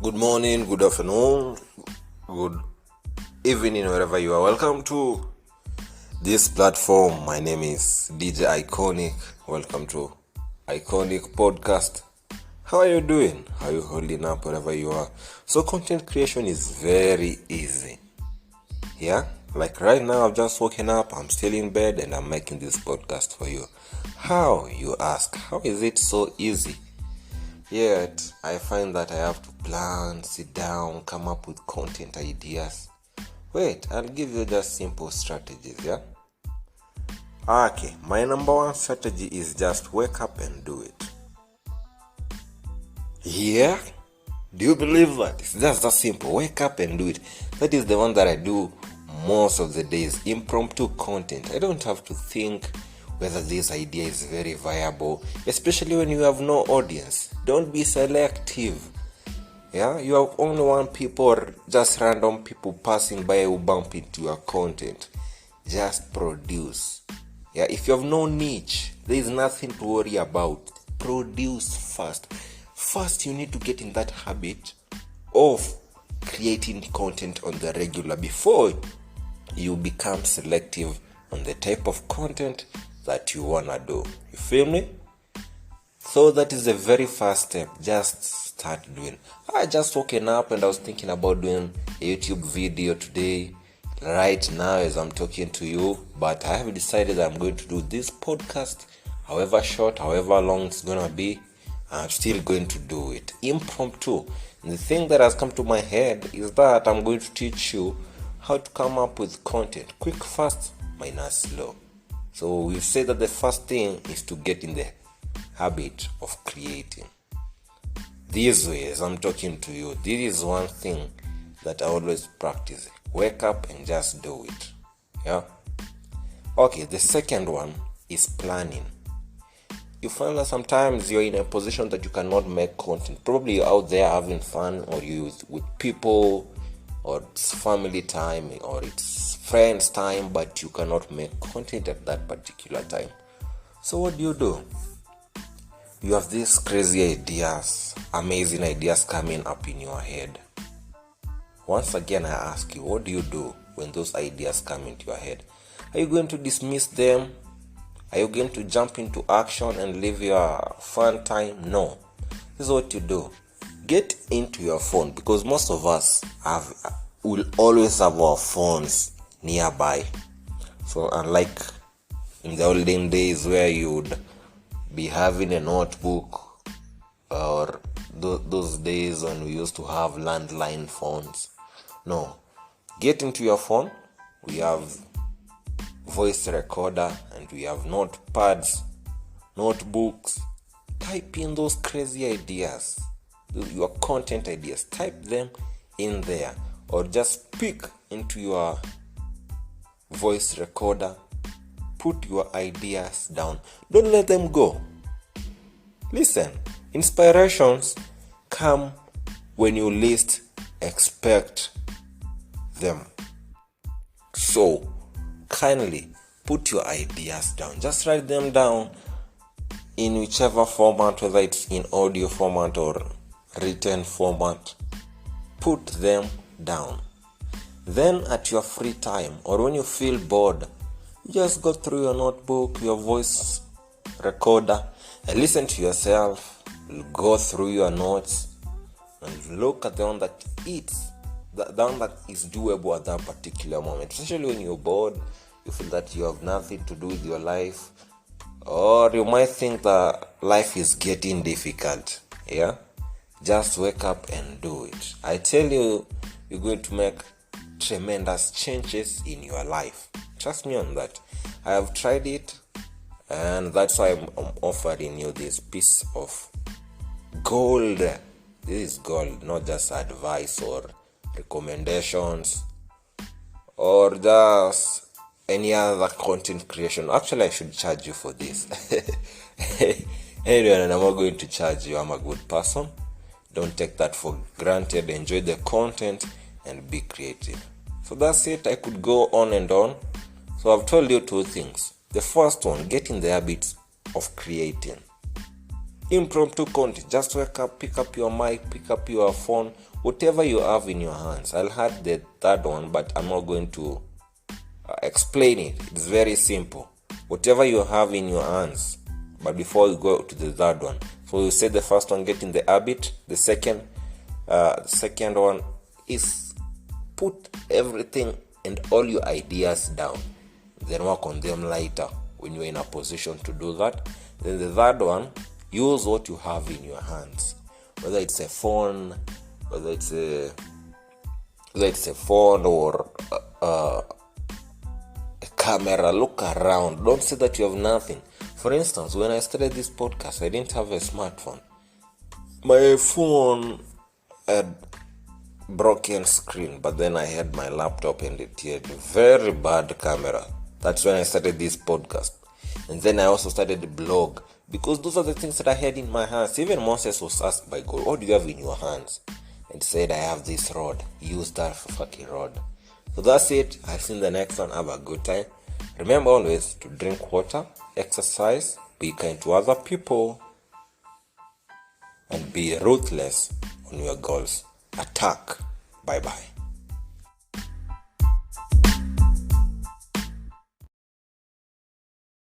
Good morning, good afternoon, good evening, wherever you are. Welcome to this platform. My name is Deejay Iconiqq. Welcome to Iconiqq Podcast. How are you doing? How are you holding up wherever you are? So content creation is very easy. Yeah? Like right now, I've just woken up, I'm still in bed, and I'm making this podcast for you. How, you ask? How is it so easy? Yet, I find that I have to plan, sit down, come up with content ideas. Wait, I'll give you just simple strategies, yeah? Okay, my number one strategy is just wake up and do it. Yeah? Do you believe that? It's just that simple. Wake up and do it. That is the one that I do most of the days. Impromptu content. I don't have to think whether this idea is very viable, especially when you have no audience. Don't be selective. Yeah, you have only one people or just random people passing by who bump into your content. Just produce. Yeah, if you have no niche, there is nothing to worry about. Produce first. First, you need to get in that habit of creating content on the regular before you become selective on the type of content that you wanna do. You feel me? So that is the very first step. Just start doing. I just woken up and I was thinking about doing a YouTube video today, right now as I'm talking to you. But I have decided that I'm going to do this podcast, however short, however long it's gonna be. I'm still going to do it. Impromptu. And the thing that has come to my head is that I'm going to teach you how to come up with content. Quick, fast, minus slow. So we've said that the first thing is to get in the habit of creating. These ways I'm talking to you, this is one thing that I always practice. Wake up and just do it. Yeah. Okay, the second one is planning. You find that sometimes you're in a position that you cannot make content. Probably you're out there having fun, or you with people, or it's family time, or it's friends time, but you cannot make content at that particular time. So what do? You have these crazy ideas, amazing ideas coming up in your head. Once again, I ask you, what do you do when those ideas come into your head? Are you going to dismiss them? Are you going to jump into action and live your fun time? No. This is what you do. Get into your phone, because most of us will always have our phones nearby. So unlike in the olden days where you would be having a notebook, or those days when we used to have landline phones. No. Get into your phone. We have voice recorder and we have notepads, notebooks. Type in those crazy ideas, your content ideas. Type them in there, or just speak into your voice recorder. Put your ideas down. Don't let them go. Listen, inspirations come when you least expect them. So, kindly put your ideas down. Just write them down in whichever format, whether it's in audio format or written format. Put them down. Then at your free time, or when you feel bored, just go through your notebook, your voice recorder, and listen to yourself. Go through your notes and look at the one that is doable at that particular moment. Especially when you're bored, you feel that you have nothing to do with your life, or you might think that life is getting difficult. Yeah, just wake up and do it. I tell you, you're going to make tremendous changes in your life. Trust me on that. I have tried it, and that's why I'm offering you this piece of gold. This is gold, not just advice or recommendations or just any other content creation. Actually, I should charge you for this. Anyway, I'm not going to charge you. I'm a good person. Don't take that for granted. Enjoy the content and be creative. So that's it. I could go on and on. So I've told you two things. The first one, get in the habit of creating. Impromptu content. Just wake up, pick up your mic, pick up your phone, whatever you have in your hands. I'll add the third one, but I'm not going to explain it. It's very simple. Whatever you have in your hands. But before we go to the third one, so you say the first one, get in the habit. The second one is put everything and all your ideas down, then work on them later when you're in a position to do that. Then the third one, use what you have in your hands, whether it's a phone, or a camera. Look around. Don't say that you have nothing. For instance, when I started this podcast, I didn't have a smartphone. My phone had broken screen, but then I had my laptop and it had a very bad camera. That's when I started this podcast. And then I also started the blog, because those are the things that I had in my hands. Even Moses was asked by God, what do you have in your hands? And said, I have this rod. Use that fucking rod. So that's it. I'll see you in the next one. Have a good time. Remember always to drink water, exercise, be kind to other people, and be ruthless on your goals. Attack. Bye-bye.